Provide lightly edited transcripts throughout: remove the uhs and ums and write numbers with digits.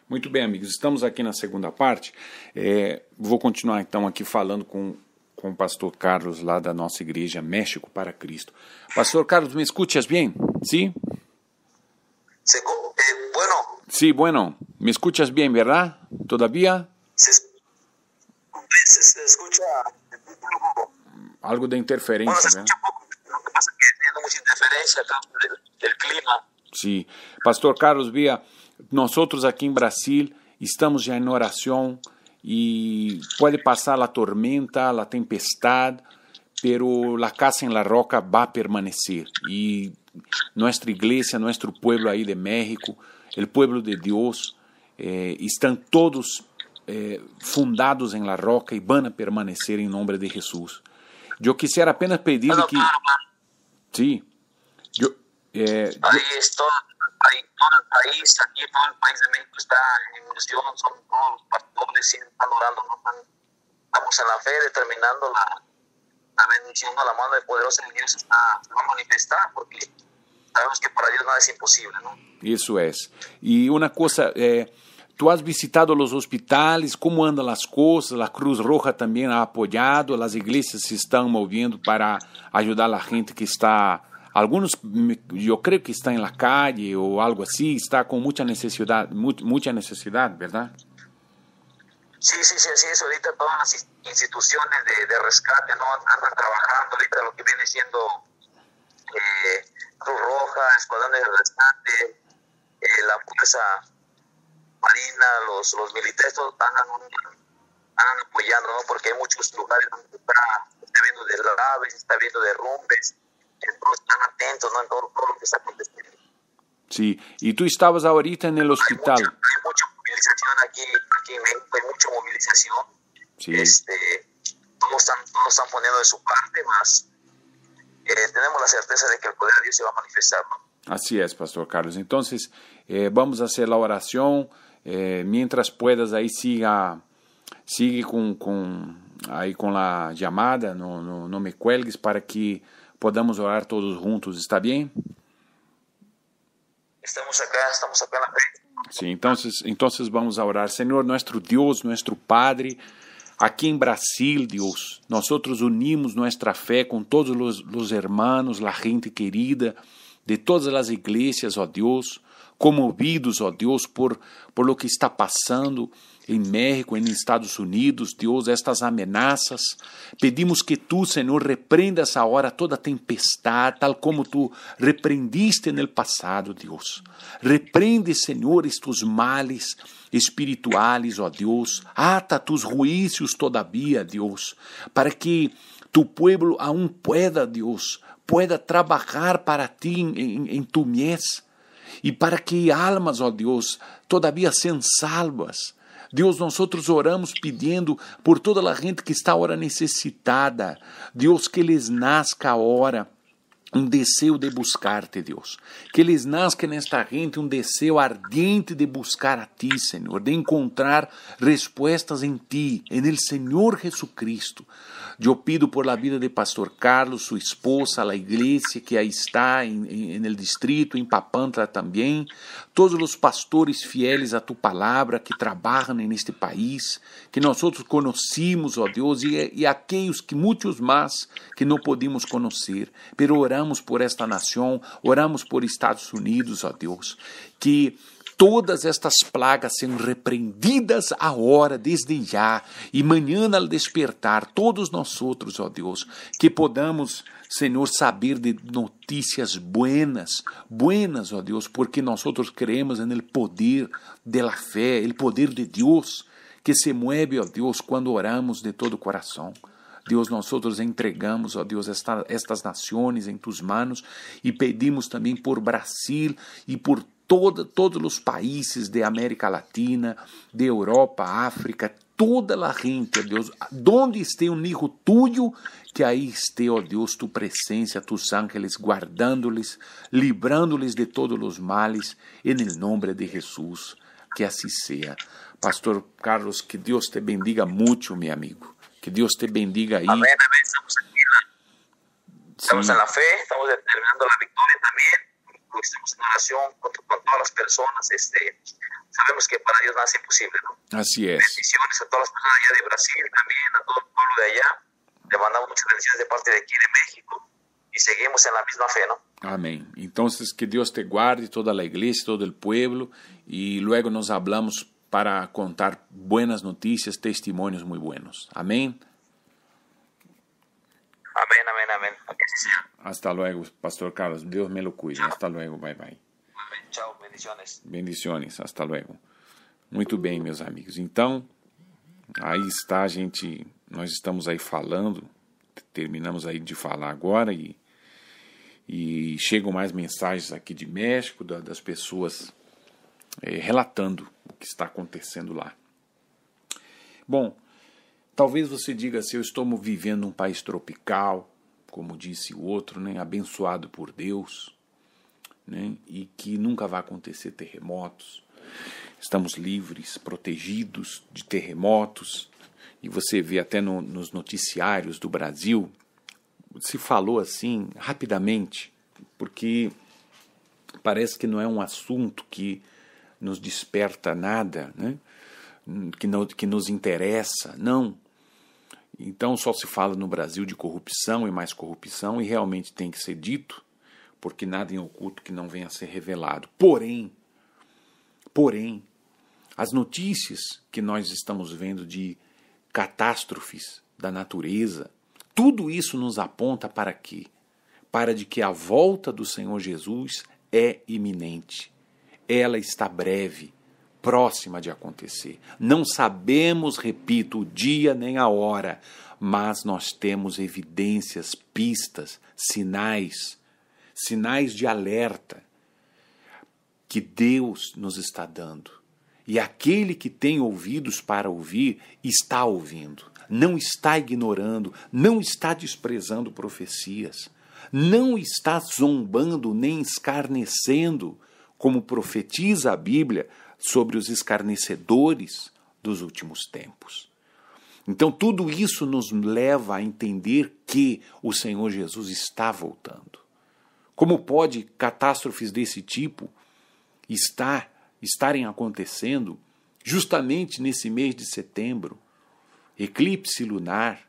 Muito bem, amigos, estamos aqui na segunda parte. Vou continuar então aqui falando com o pastor Carlos lá da nossa igreja México para Cristo. Pastor Carlos, ¿me escuchas bien? ¿Sí? Bueno. Sí, bueno, me escuchas bien, ¿verdad? ¿Todavía? Se escucha algo de interferencia. Bueno, se escucha poco. Lo que pasa es que tiene mucha interferencia acá del clima. Sí. Pastor Carlos, vea, nosotros aquí en Brasil estamos ya en oración y puede pasar la tormenta, la tempestad, pero la casa en la roca va a permanecer. Y nuestra iglesia, nuestro pueblo ahí de México, el pueblo de Dios, están todos fundados en la roca y van a permanecer en nombre de Jesús. Yo quisiera apenas pedirle que... Claro. Sí. Ahí está, ahí todo el país, aquí todo el país de México está en misión, son todos los pastores, siguen adorando, ¿no? Estamos en la fe, determinando la bendición, la mano de poderosa de Dios se va a manifestar, porque sabemos que para Dios nada es imposible, ¿no? Eso es. Y una cosa, tú has visitado los hospitales, ¿cómo andan las cosas? La Cruz Roja también ha apoyado, las iglesias se están moviendo para ayudar a la gente que está... Algunos, yo creo que están en la calle o algo así, está con mucha necesidad, ¿verdad? Sí, así es. Ahorita todas las instituciones de rescate no andan trabajando. Ahorita lo que viene siendo Cruz Roja, Escuadrones de Rescate, la Fuerza Marina, los militares, todos andan apoyando, ¿no? Porque hay muchos lugares donde está viendo deslaves, está viendo derrumbes. Entonces están atentos, ¿no? En todo lo que está aconteciendo. Sí, y tú estabas ahorita en el hospital. Hay mucha movilización aquí en México, hay mucha movilización. Sí. Todos están poniendo de su parte, más tenemos la certeza de que el poder de Dios se va a manifestar, ¿no? Así es, Pastor Carlos. Entonces, vamos a hacer la oración. Mientras puedas, ahí sigue con la llamada, no me cuelgues para que podamos orar todos juntos, ¿está bien? Estamos acá en la fe. Sí, entonces vamos a orar. Señor, nuestro Dios, nuestro Padre, aquí en Brasil, Dios, nosotros unimos nuestra fe con todos los hermanos, la gente querida de todas las iglesias, ó Dios, conmovidos, ó Dios, por lo que está passando em México, em Estados Unidos, Deus, estas ameaças. Pedimos que tu, Senhor, repreendas agora toda tempestade, tal como tu repreendiste no passado, Deus. Repreende, Senhor, estes males espirituais, ó Deus. Ata tus juízos todavia, Deus, para que tu pueblo aún pueda, Deus, pueda trabalhar para ti em tu mies, e para que almas, ó Deus, todavia sejam salvas. Deus, nós oramos pedindo por toda a gente que está agora necessitada. Deus, que lhes nasca agora desejo de buscar-te, Deus. Que lhes nasca nesta gente desejo ardiente de buscar a ti, Senhor, de encontrar respostas em ti, en el Senhor Jesucristo. Eu pido por la vida de Pastor Carlos, sua esposa, a igreja que aí está en el distrito, em Papantla também, todos os pastores fieles a tu palavra que trabalham neste país, que nós conhecemos, ó Deus, e aqueles que muitos mais que não podemos conhecer, pero oramos por esta nação, oramos por Estados Unidos, ó Deus, que todas estas plagas sejam repreendidas agora, desde já, e amanhã ao despertar, todos nós outros, ó Deus, que podamos, Senhor, saber de notícias buenas, ó Deus, porque nós outros creemos no poder de la fé, o poder de Deus, que se mueve, ó Deus, quando oramos de todo o coração. Deus, nós outros entregamos, ó Deus, estas nações em tus manos e pedimos também por Brasil e por todos os países de América Latina, de Europa, África, toda a gente, ó Deus, donde esteja um hijo tuyo, que aí esteja, ó Deus, tu presença, tus ángeles, guardando-lhes, librando-lhes de todos os males, en el nombre de Jesús, que assim seja. Pastor Carlos, que Deus te bendiga muito, meu amigo, que Deus te bendiga aí. Amén, estamos aquí, estamos en la fe, estamos determinando la victoria también. Estamos en oración con todas las personas. sabemos que para Dios nada es imposible, ¿no? Así es. Bendiciones a todas las personas allá de Brasil, también a todo el pueblo de allá. Le mandamos muchas bendiciones de parte de aquí de México y seguimos en la misma fe, ¿no? Amém. Então, que Deus te guarde, toda a igreja, todo o povo, e luego nos hablamos para contar buenas notícias, testemunhos muito buenos. Amém? Amén, amén, amén. Que así sea. Hasta luego, Pastor Carlos. Deus me lo cuide. Hasta luego. Bye, bye. Amén. Chao, bendiciones. Bendiciones. Hasta luego. Muito bem, meus amigos. Então, aí está, gente. Nós estamos aí falando. Terminamos aí de falar agora e chegam mais mensagens aqui de México, das pessoas relatando o que está acontecendo lá. Bom, talvez você diga assim, eu estou vivendo num país tropical, como disse o outro, né, abençoado por Deus, né, e que nunca vai acontecer terremotos. Estamos livres, protegidos de terremotos. E você vê até nos noticiários do Brasil, se falou assim, rapidamente, porque parece que não é um assunto que nos desperta nada, né? que nos interessa, não. Então só se fala no Brasil de corrupção e mais corrupção, e realmente tem que ser dito, porque nada em oculto que não venha a ser revelado. Porém, as notícias que nós estamos vendo de catástrofes da natureza, tudo isso nos aponta para quê? Para de que a volta do Senhor Jesus é iminente. Ela está breve, próxima de acontecer. Não sabemos, repito, o dia nem a hora, mas nós temos evidências, pistas, sinais de alerta que Deus nos está dando. E aquele que tem ouvidos para ouvir, está ouvindo. Não está ignorando, não está desprezando profecias. Não está zombando nem escarnecendo, como profetiza a Bíblia sobre os escarnecedores dos últimos tempos. Então tudo isso nos leva a entender que o Senhor Jesus está voltando. Como pode catástrofes desse tipo estarem acontecendo justamente nesse mês de setembro? Eclipse lunar,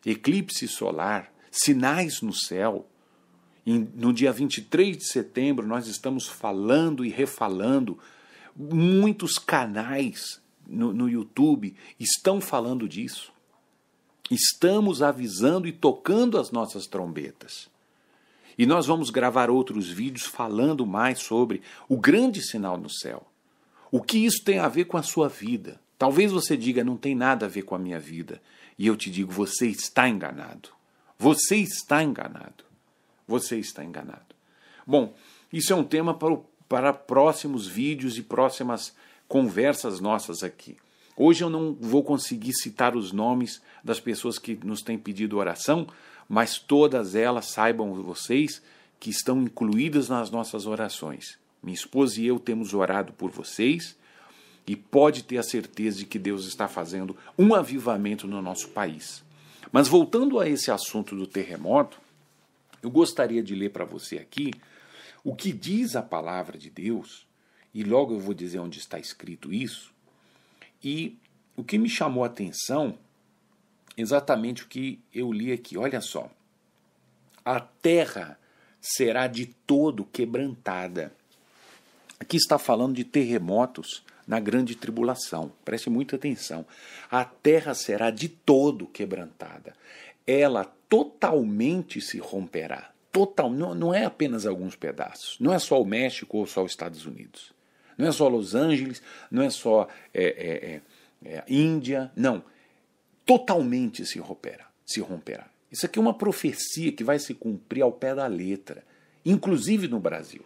eclipse solar, sinais no céu. No dia 23 de setembro nós estamos falando e refalando, muitos canais no YouTube estão falando disso. Estamos avisando e tocando as nossas trombetas. E nós vamos gravar outros vídeos falando mais sobre o grande sinal no céu. O que isso tem a ver com a sua vida? Talvez você diga, não tem nada a ver com a minha vida. E eu te digo, você está enganado. Você está enganado. Você está enganado. Bom, isso é um tema para próximos vídeos e próximas conversas nossas aqui. Hoje eu não vou conseguir citar os nomes das pessoas que nos têm pedido oração, mas todas elas, saibam vocês, que estão incluídas nas nossas orações. Minha esposa e eu temos orado por vocês e pode ter a certeza de que Deus está fazendo um avivamento no nosso país. Mas voltando a esse assunto do terremoto, eu gostaria de ler para você aqui o que diz a palavra de Deus, e logo eu vou dizer onde está escrito isso, e o que me chamou a atenção, exatamente o que eu li aqui. Olha só. A terra será de todo quebrantada. Aqui está falando de terremotos na grande tribulação. Preste muita atenção. A terra será de todo quebrantada. Ela totalmente se romperá. Não é apenas alguns pedaços. Não é só o México ou só os Estados Unidos. Não é só Los Angeles, não é só Índia. Não. Totalmente se romperá. Isso aqui é uma profecia que vai se cumprir ao pé da letra, inclusive no Brasil.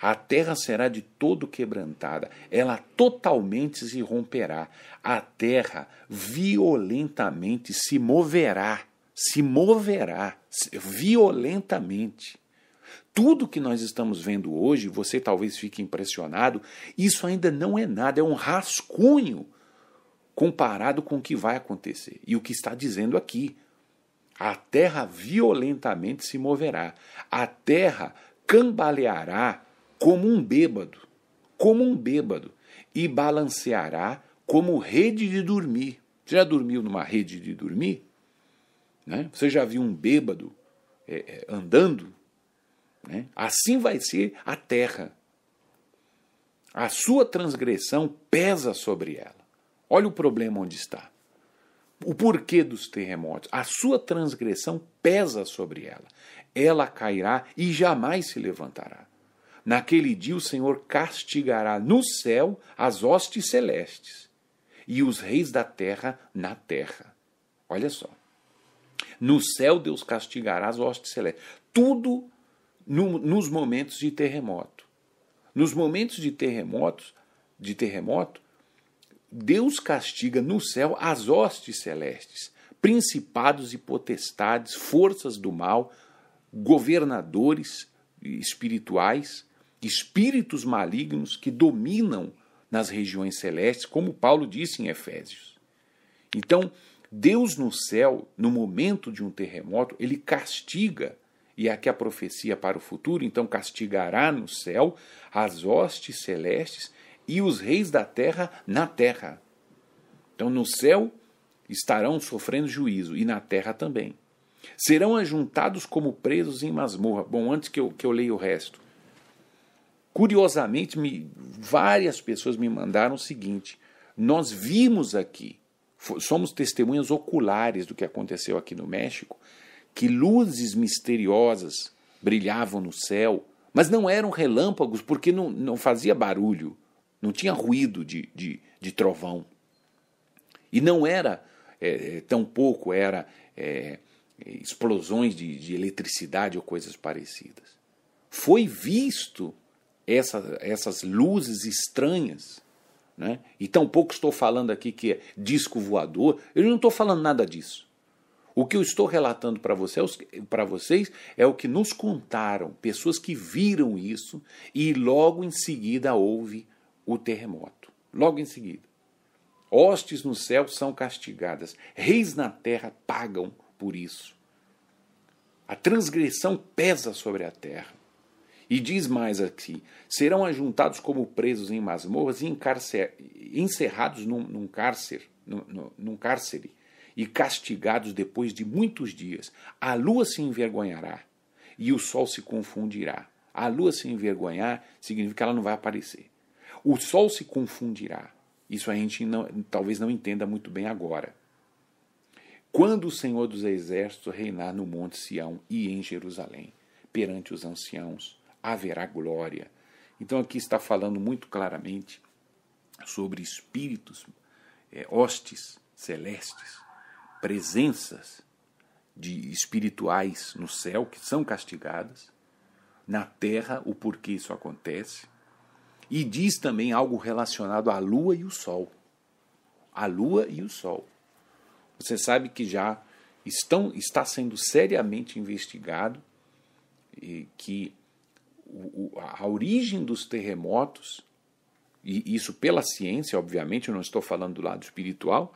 A terra será de todo quebrantada, ela totalmente se romperá. A terra violentamente se moverá violentamente. Tudo que nós estamos vendo hoje, você talvez fique impressionado, isso ainda não é nada, é um rascunho comparado com o que vai acontecer. E o que está dizendo aqui, a terra violentamente se moverá, a terra cambaleará como um bêbado, e balanceará como rede de dormir. Você já dormiu numa rede de dormir? Né? Você já viu um bêbado andando? Né? Assim vai ser a terra. A sua transgressão pesa sobre ela. Olha o problema onde está. O porquê dos terremotos. A sua transgressão pesa sobre ela. Ela cairá e jamais se levantará. Naquele dia o Senhor castigará no céu as hostes celestes e os reis da terra na terra. Olha só. No céu Deus castigará as hostes celestes. Tudo nos momentos de terremoto. Nos momentos de terremoto, Deus castiga no céu as hostes celestes, principados e potestades, forças do mal, governadores espirituais, espíritos malignos que dominam nas regiões celestes, como Paulo disse em Efésios. Então, Deus no céu, no momento de um terremoto, ele castiga, e aqui a profecia para o futuro, então castigará no céu as hostes celestes e os reis da terra na terra. Então no céu estarão sofrendo juízo e na terra também. Serão ajuntados como presos em masmorra. Bom, antes que eu leia o resto. Curiosamente, várias pessoas me mandaram o seguinte: nós vimos aqui, somos testemunhas oculares do que aconteceu aqui no México, que luzes misteriosas brilhavam no céu, mas não eram relâmpagos porque não fazia barulho, não tinha ruído de trovão. E não era, tampouco era explosões de eletricidade ou coisas parecidas. Foi visto essas luzes estranhas, né? E tampouco estou falando aqui que é disco voador, eu não estou falando nada disso. O que eu estou relatando para vocês é o que nos contaram, pessoas que viram isso, e logo em seguida houve o terremoto. Logo em seguida. Hostes no céu são castigadas, reis na terra pagam por isso. A transgressão pesa sobre a terra. E diz mais aqui: serão ajuntados como presos em masmorras e encerrados num cárcere, e castigados depois de muitos dias. A lua se envergonhará e o sol se confundirá. A lua se envergonhar significa que ela não vai aparecer. O sol se confundirá. Isso a gente talvez não entenda muito bem agora. Quando o Senhor dos Exércitos reinar no monte Sião e em Jerusalém, perante os anciãos, haverá glória. Então aqui está falando muito claramente sobre espíritos, hostes celestes, presenças espirituais no céu que são castigadas, na terra o porquê isso acontece, e diz também algo relacionado à lua e o sol. A lua e o sol. Você sabe que já está sendo seriamente investigado e que a origem dos terremotos, e isso pela ciência, obviamente, eu não estou falando do lado espiritual,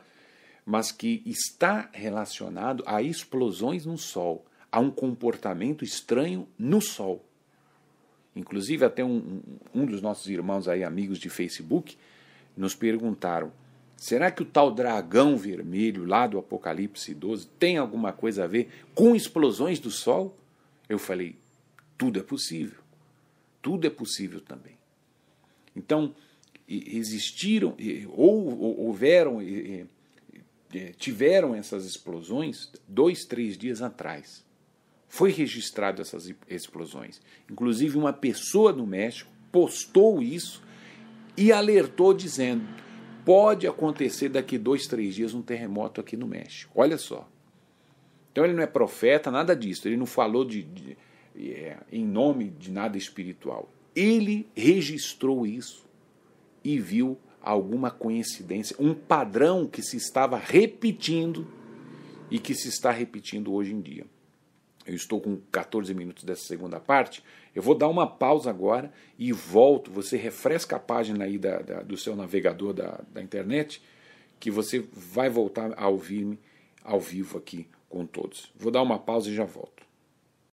mas que está relacionado a explosões no Sol, a um comportamento estranho no Sol. Inclusive, até um dos nossos irmãos aí, amigos de Facebook, nos perguntaram: será que o tal dragão vermelho lá do Apocalipse 12 tem alguma coisa a ver com explosões do Sol? Eu falei: tudo é possível. Tudo é possível também. Então, existiram, tiveram essas explosões 2, 3 dias atrás. Foi registrado essas explosões. Inclusive, uma pessoa no México postou isso e alertou dizendo: pode acontecer daqui 2, 3 dias um terremoto aqui no México. Olha só. Então ele não é profeta, nada disso. Ele não falou em nome de nada espiritual. Ele registrou isso e viu alguma coincidência, um padrão que se estava repetindo e que se está repetindo hoje em dia. Eu estou com 14 minutos dessa segunda parte, eu vou dar uma pausa agora e volto. Você refresca a página aí do seu navegador da internet, que você vai voltar a ouvir-me ao vivo aqui com todos. Vou dar uma pausa e já volto.